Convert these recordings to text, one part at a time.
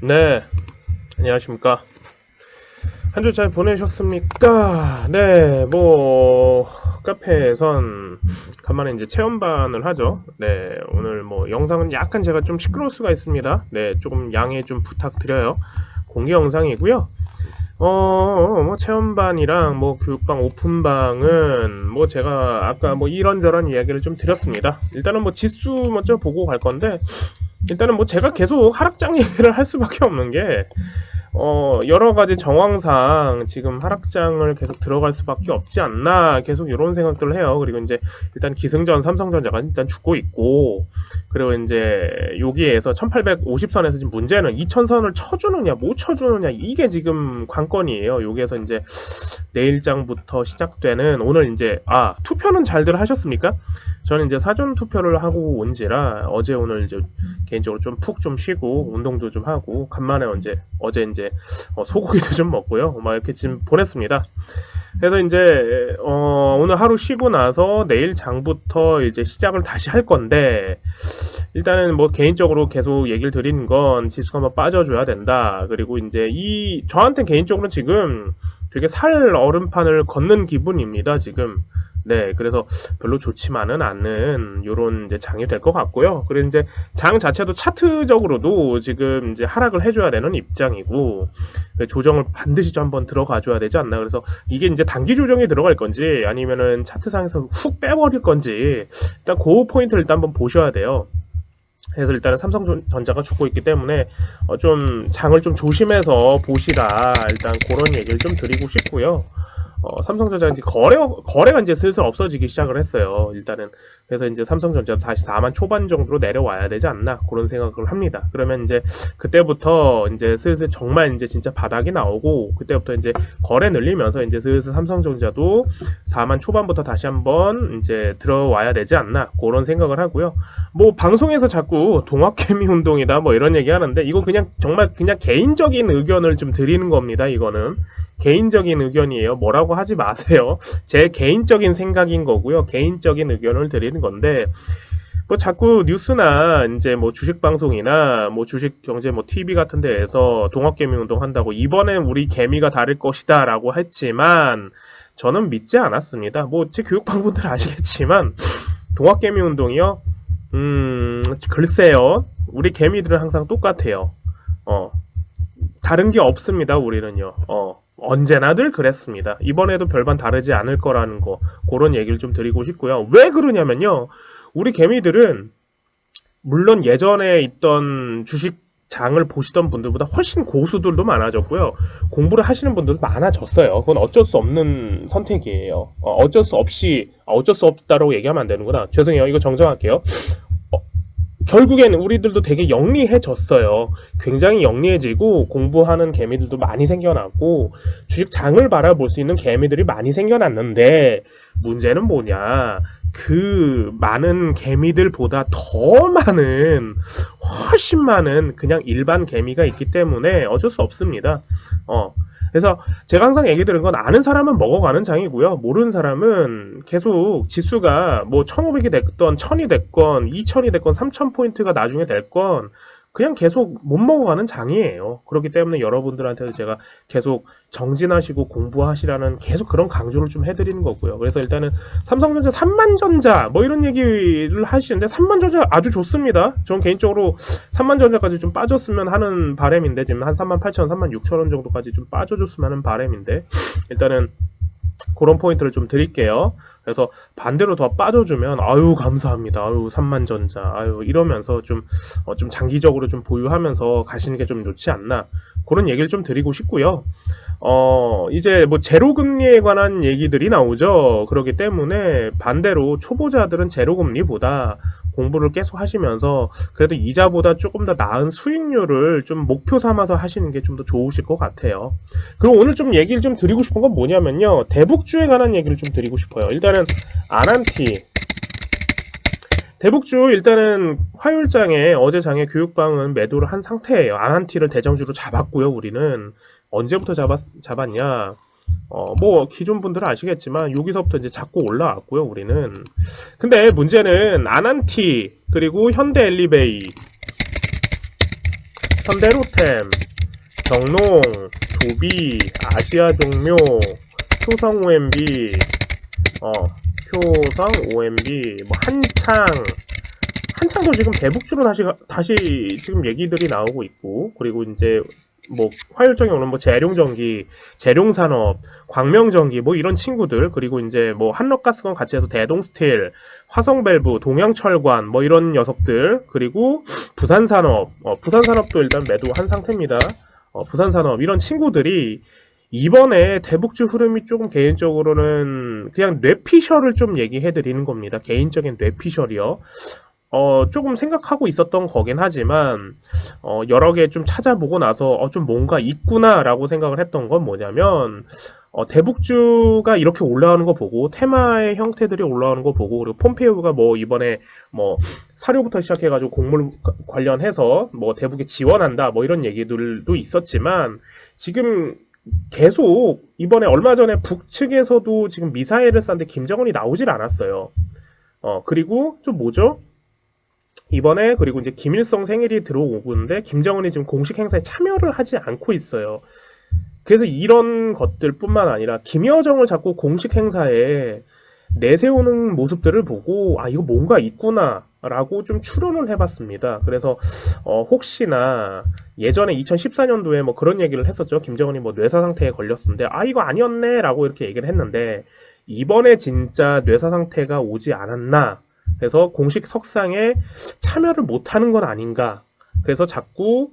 네, 안녕하십니까. 한 주 잘 보내셨습니까? 네, 카페에선 간만에 이제 체험반을 하죠. 네, 오늘 영상은 약간 제가 좀 시끄러울 수가 있습니다. 네, 조금 양해 좀 부탁드려요. 공개 영상이고요. 체험반이랑 교육방 오픈방은 제가 아까 이런저런 이야기를 좀 드렸습니다. 일단은 지수 먼저 보고 갈 건데, 일단은 제가 계속 하락장 얘기를 할 수밖에 없는 게, 여러 가지 정황상 지금 하락장을 계속 들어갈 수밖에 없지 않나, 계속 이런 생각들을 해요. 그리고 이제 일단 기승전 삼성전자가 일단 죽고 있고, 그리고 이제 여기에서 1850선에서 지금 문제는 2000선을 쳐주느냐 못 쳐주느냐, 이게 지금 관건이에요. 여기에서 이제 내일장부터 시작되는, 오늘 이제 투표는 잘들 하셨습니까? 저는 이제 사전 투표를 하고 온지라 어제 오늘 이제 개인적으로 좀 푹 좀 쉬고 운동도 좀 하고 간만에 어제 이제 소고기도 좀 먹고요. 이렇게 지금 보냈습니다. 그래서 이제 오늘 하루 쉬고 나서 내일 장부터 이제 시작을 다시 할 건데, 일단은 개인적으로 계속 얘기를 드리는 건 지수가 한번 빠져줘야 된다. 그리고 이제 저한테 개인적으로 지금 되게 살 얼음판을 걷는 기분입니다, 지금. 네, 그래서 별로 좋지만은 않는 요런 이제 장이 될 것 같고요. 그리고 이제 장 자체도 차트적으로도 지금 이제 하락을 해줘야 되는 입장이고, 조정을 반드시 좀 한번 들어가줘야 되지 않나. 그래서 이게 이제 단기 조정이 들어갈 건지 아니면은 차트상에서 훅 빼버릴 건지, 일단 그 포인트를 일단 한번 보셔야 돼요. 그래서 일단은 삼성전자가 죽고 있기 때문에 좀 장을 좀 조심해서 보시라, 일단 그런 얘기를 좀 드리고 싶고요. 삼성전자 이제 거래가 이제 슬슬 없어지기 시작을 했어요. 일단은. 그래서 이제 삼성전자 다시 4만 초반 정도로 내려와야 되지 않나, 그런 생각을 합니다. 그러면 이제 그때부터 이제 슬슬 정말 이제 진짜 바닥이 나오고, 그때부터 이제 거래 늘리면서 이제 슬슬 삼성전자도 4만 초반부터 다시 한번 이제 들어와야 되지 않나, 그런 생각을 하고요. 방송에서 자꾸 동학개미 운동이다 이런 얘기 하는데, 이거 그냥 정말 그냥 개인적인 의견을 좀 드리는 겁니다. 이거는 개인적인 의견이에요. 뭐라고 하지 마세요. 제 개인적인 생각인 거고요. 개인적인 의견을 드리는 건데, 자꾸 뉴스나 이제 주식 방송이나 주식 경제 TV 같은 데에서 동학개미 운동 한다고 이번엔 우리 개미가 다를 것이다라고 했지만, 저는 믿지 않았습니다. 제 교육방분들 아시겠지만 동학개미 운동이요. 글쎄요. 우리 개미들은 항상 똑같아요. 다른 게 없습니다. 우리는요. 언제나 늘 그랬습니다. 이번에도 별반 다르지 않을 거라는 거, 그런 얘기를 좀 드리고 싶고요. 왜 그러냐면요, 우리 개미들은 물론 예전에 있던 주식장을 보시던 분들보다 훨씬 고수들도 많아졌고요. 공부를 하시는 분들도 많아졌어요. 그건 어쩔 수 없는 선택이에요. 어쩔 수 없다라고 얘기하면 안 되는구나. 죄송해요. 이거 정정할게요. 결국엔 우리들도 되게 영리해졌어요. 굉장히 영리해지고 공부하는 개미들도 많이 생겨났고 주식장을 바라볼 수 있는 개미들이 많이 생겨났는데, 문제는 뭐냐, 그 많은 개미들보다 더 많은, 훨씬 많은 그냥 일반 개미가 있기 때문에 어쩔 수 없습니다. 그래서 제가 항상 얘기 드린 건, 아는 사람은 먹어가는 장이고요. 모르는 사람은 계속 지수가 1500이 됐건 1000이 됐건 2000이 됐건 3000포인트가 나중에 됐건 그냥 계속 못 먹어가는 장이에요. 그렇기 때문에 여러분들한테도 제가 계속 정진하시고 공부하시라는 계속 그런 강조를 좀 해드리는 거고요. 그래서 일단은 삼성전자 3만전자 이런 얘기를 하시는데, 3만전자 아주 좋습니다. 저는 개인적으로 3만전자까지 좀 빠졌으면 하는 바람인데, 지금 한 38,000원, 36,000원 정도까지 좀 빠져줬으면 하는 바람인데, 일단은 그런 포인트를 좀 드릴게요. 그래서 반대로 더 빠져주면 아유 감사합니다. 아유 3만전자 아유 이러면서 좀 장기적으로 좀 보유하면서 가시는 게 좀 좋지 않나, 그런 얘기를 좀 드리고 싶고요. 이제 제로금리에 관한 얘기들이 나오죠. 그렇기 때문에 반대로 초보자들은 제로금리보다 공부를 계속 하시면서 그래도 이자보다 조금 더 나은 수익률을 좀 목표 삼아서 하시는 게 좀 더 좋으실 것 같아요. 그리고 오늘 좀 얘기를 좀 드리고 싶은 건 뭐냐면요, 대북주에 관한 얘기를 좀 드리고 싶어요. 일단은 아난티 대북주, 일단은 화요일장에 어제 장에 교육방은 매도를 한 상태예요. 아난티를 대정주로 잡았고요. 우리는 언제부터 잡았냐, 기존 분들은 아시겠지만 여기서부터 이제 잡고 올라왔고요. 우리는. 근데 문제는 아난티 그리고 현대 엘리베이 현대로템, 경농, 조비, 아시아종묘, 효성 OMB, 효성 OMB, 뭐 한창도 지금 대북주로 다시 지금 얘기들이 나오고 있고, 그리고 이제 뭐 화율적인 오는 뭐 재룡전기, 재룡산업, 광명전기 뭐 이런 친구들, 그리고 이제 뭐 한력가스건 같이 해서 대동스틸, 화성밸브, 동양철관 뭐 이런 녀석들, 그리고 부산산업, 부산산업도 일단 매도한 상태입니다. 부산산업 이런 친구들이 이번에 대북주 흐름이 조금 개인적으로는 그냥 뇌피셜을 좀 얘기해 드리는 겁니다. 개인적인 뇌피셜이요. 조금 생각하고 있었던 거긴 하지만, 여러 개 좀 찾아보고 나서, 좀 뭔가 있구나라고 생각을 했던 건 뭐냐면, 대북주가 이렇게 올라오는 거 보고, 테마의 형태들이 올라오는 거 보고, 그리고 폼페이오가 뭐 이번에 뭐 사료부터 시작해가지고 곡물 관련해서 뭐 대북에 지원한다, 뭐 이런 얘기들도 있었지만, 지금 계속 이번에 얼마 전에 북측에서도 지금 미사일을 쐈는데 김정은이 나오질 않았어요. 그리고 좀 뭐죠? 이번에 그리고 이제 김일성 생일이 들어오는데 김정은이 지금 공식 행사에 참여를 하지 않고 있어요. 그래서 이런 것들 뿐만 아니라 김여정을 자꾸 공식 행사에 내세우는 모습들을 보고 이거 뭔가 있구나 라고 좀 추론을 해봤습니다. 그래서 혹시나 예전에 2014년도에 뭐 그런 얘기를 했었죠. 김정은이 뭐 뇌사 상태에 걸렸었는데 이거 아니었네 라고 이렇게 얘기를 했는데 이번에 진짜 뇌사 상태가 오지 않았나, 그래서 공식 석상에 참여를 못하는 건 아닌가. 그래서 자꾸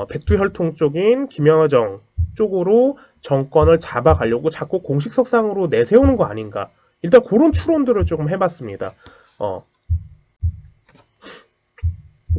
백두혈통 쪽인 김여정 쪽으로 정권을 잡아가려고 자꾸 공식 석상으로 내세우는 거 아닌가. 일단 그런 추론들을 조금 해봤습니다.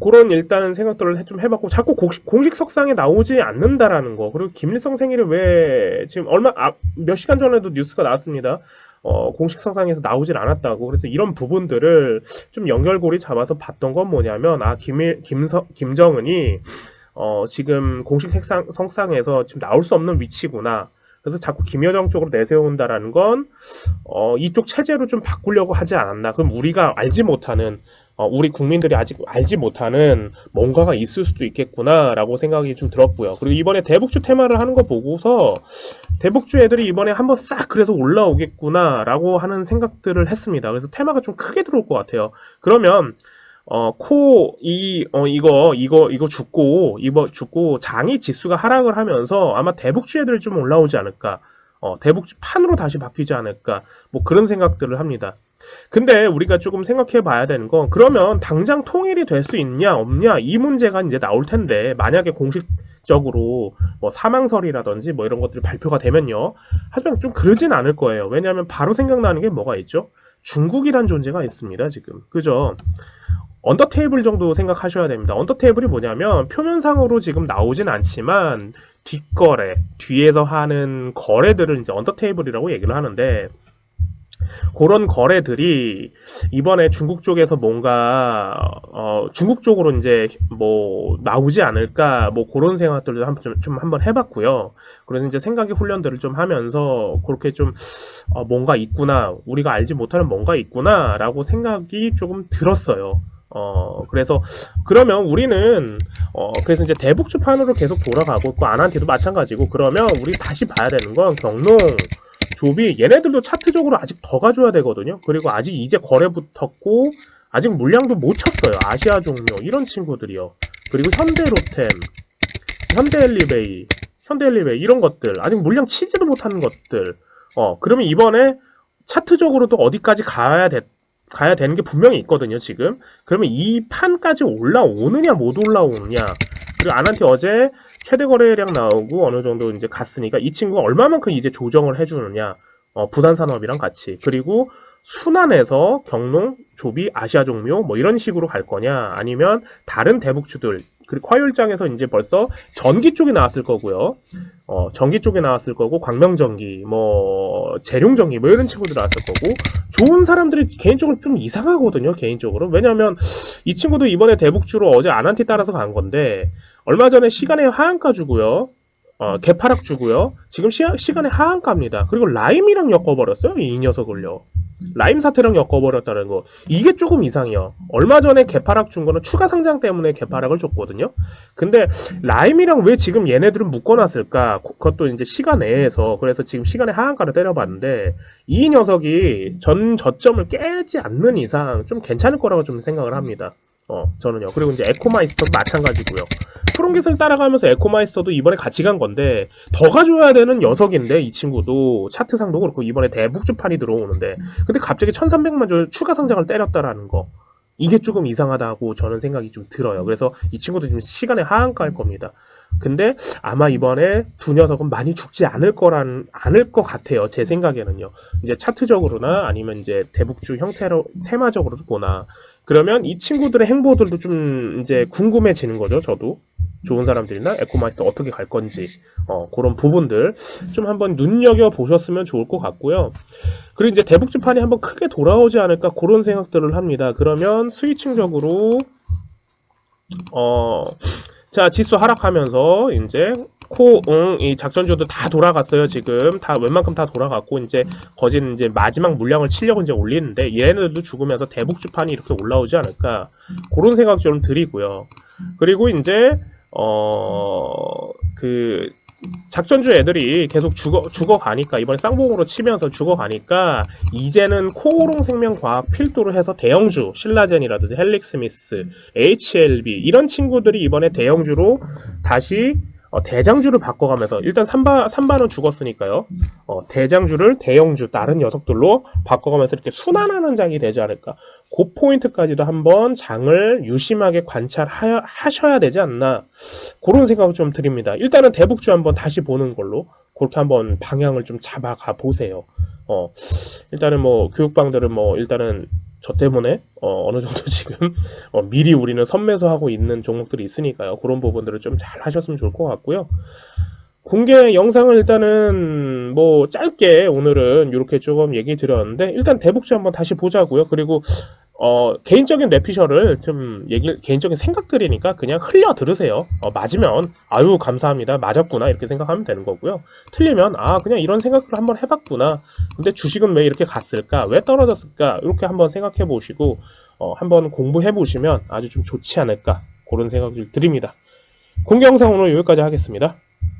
그런 일단은 생각들을 좀 해봤고, 자꾸 공식 석상에 나오지 않는다라는 거. 그리고 김일성 생일을 왜 지금 몇 시간 전에도 뉴스가 나왔습니다. 공식 석상에서 나오질 않았다고. 그래서 이런 부분들을 좀 연결고리 잡아서 봤던 건 뭐냐면, 김정은이 지금 공식 석상에서 지금 나올 수 없는 위치구나. 그래서 자꾸 김여정 쪽으로 내세운다라는 건 이쪽 체제로 좀 바꾸려고 하지 않았나. 그럼 우리가 알지 못하는, 우리 국민들이 아직 알지 못하는 뭔가가 있을 수도 있겠구나라고 생각이 좀 들었고요. 그리고 이번에 대북주 테마를 하는 거 보고서 대북주 애들이 이번에 한번 싹 그래서 올라오겠구나라고 하는 생각들을 했습니다. 그래서 테마가 좀 크게 들어올 것 같아요. 그러면 이거 죽고 장이 지수가 하락을 하면서 아마 대북주 애들이 좀 올라오지 않을까. 대북주 판으로 다시 바뀌지 않을까. 뭐 그런 생각들을 합니다. 근데 우리가 조금 생각해 봐야 되는 건, 그러면 당장 통일이 될 수 있냐 없냐 이 문제가 이제 나올 텐데, 만약에 공식적으로 뭐 사망설이라든지 뭐 이런 것들이 발표가 되면요. 하지만 좀 그러진 않을 거예요. 왜냐하면 바로 생각나는 게 뭐가 있죠? 중국이란 존재가 있습니다, 지금. 그죠? 언더테이블 정도 생각하셔야 됩니다. 언더테이블이 뭐냐면 표면상으로 지금 나오진 않지만 뒷거래, 뒤에서 하는 거래들을 이제 언더테이블이라고 얘기를 하는데, 그런 거래들이 이번에 중국 쪽에서 뭔가 중국 쪽으로 이제 뭐 나오지 않을까, 뭐 그런 생각들을 좀 한번 해봤고요. 그래서 이제 생각의 훈련들을 좀 하면서 그렇게 좀 뭔가 있구나, 우리가 알지 못하는 뭔가 있구나라고 생각이 조금 들었어요. 그래서 그러면 우리는 그래서 이제 대북주판으로 계속 돌아가고 있고, 안한테도 마찬가지고, 그러면 우리 다시 봐야 되는 건 경농, 조비, 얘네들도 차트적으로 아직 더 가져야 되거든요. 그리고 아직 이제 거래 붙었고 아직 물량도 못 쳤어요. 아시아종료 이런 친구들이요. 그리고 현대로템, 현대엘리베이 이런 것들 아직 물량 치지도 못하는 것들. 그러면 이번에 차트적으로도 어디까지 가야 되는 게 분명히 있거든요, 지금. 그러면 이 판까지 올라오느냐, 못 올라오느냐. 그리고 아난티 어제 최대 거래량 나오고 어느 정도 이제 갔으니까 이 친구가 얼마만큼 이제 조정을 해주느냐. 부산산업이랑 같이. 그리고 순환해서 경농, 조비, 아시아종묘 뭐 이런 식으로 갈 거냐. 아니면 다른 대북주들. 그리고 화요일장에서 이제 벌써 전기 쪽이 나왔을 거고요. 전기 쪽에 나왔을 거고, 광명전기, 뭐 재룡전기 뭐 이런 친구들 나왔을 거고, 좋은 사람들이 개인적으로 좀 이상하거든요, 개인적으로. 왜냐면 이 친구도 이번에 대북주로 어제 아난티 따라서 간 건데, 얼마 전에 시간의 하한가 주고요. 개파락주고요. 지금 시간의 하한가입니다. 그리고 라임이랑 엮어버렸어요. 이 녀석을요. 라임 사태랑 엮어버렸다는 거. 이게 조금 이상해요. 얼마 전에 개파락 준 거는 추가 상장 때문에 개파락을 줬거든요. 근데 라임이랑 왜 지금 얘네들은 묶어놨을까? 그것도 이제 시간 내에서. 그래서 지금 시간의 하한가를 때려봤는데 이 녀석이 전 저점을 깨지 않는 이상 좀 괜찮을 거라고 좀 생각을 합니다. 저는요. 그리고 이제 에코마이스터도 마찬가지고요. 프롬깃을 따라가면서 에코마이스터도 이번에 같이 간 건데 더 가져야 되는 녀석인데 이 친구도 차트상도 그렇고 이번에 대북주판이 들어오는데 근데 갑자기 1300만 주 추가 상장을 때렸다라는 거 이게 조금 이상하다고 저는 생각이 좀 들어요. 그래서 이 친구도 지금 시간에 하한가일 겁니다. 근데 아마 이번에 두 녀석은 많이 죽지 않을 것 같아요. 제 생각에는요. 이제 차트적으로나 아니면 이제 대북주 형태로 테마적으로도 보나 그러면 이 친구들의 행보들도 좀 이제 궁금해지는 거죠. 저도 좋은 사람들이나 에코마이스터 어떻게 갈 건지 그런 부분들 좀 한번 눈여겨 보셨으면 좋을 것 같고요. 그리고 이제 대북주판이 한번 크게 돌아오지 않을까 그런 생각들을 합니다. 그러면 스위칭적으로 자 지수 하락하면서 이제 이 작전주도 다 돌아갔어요. 지금 다 웬만큼 다 돌아갔고 이제 거진 이제 마지막 물량을 치려고 이제 올리는데 얘네들도 죽으면서 대북주판이 이렇게 올라오지 않을까 그런 생각 좀 드리고요. 그리고 이제 그 작전주 애들이 계속 죽어가니까 이번에 쌍봉으로 치면서 죽어가니까 이제는 코오롱 생명과학 필두로 해서 대형주 신라젠이라든지 헬릭스미스, HLB 이런 친구들이 이번에 대형주로 다시 대장주를 바꿔가면서 일단 3반은 죽었으니까요. 대장주를 대형주 다른 녀석들로 바꿔가면서 이렇게 순환하는 장이 되지 않을까. 그 포인트까지도 한번 장을 유심하게 관찰하셔야 되지 않나. 그런 생각을 좀 드립니다. 일단은 대북주 한번 다시 보는 걸로 그렇게 한번 방향을 좀 잡아가 보세요. 일단은 뭐 교육방들은 뭐 일단은 저 때문에 어느 정도 지금 미리 우리는 선매수하고 있는 종목들이 있으니까요. 그런 부분들을 좀 잘 하셨으면 좋을 것 같고요. 공개 영상을 일단은 뭐 짧게 오늘은 이렇게 조금 얘기 드렸는데 일단 대북주 한번 다시 보자고요. 그리고 개인적인 뇌피셜을 좀 개인적인 생각들이니까 그냥 흘려 들으세요. 맞으면 아유 감사합니다. 맞았구나 이렇게 생각하면 되는 거고요. 틀리면 그냥 이런 생각을 한번 해봤구나. 근데 주식은 왜 이렇게 갔을까? 왜 떨어졌을까? 이렇게 한번 생각해 보시고 한번 공부해 보시면 아주 좀 좋지 않을까 그런 생각을 드립니다. 공개 영상 오늘 여기까지 하겠습니다.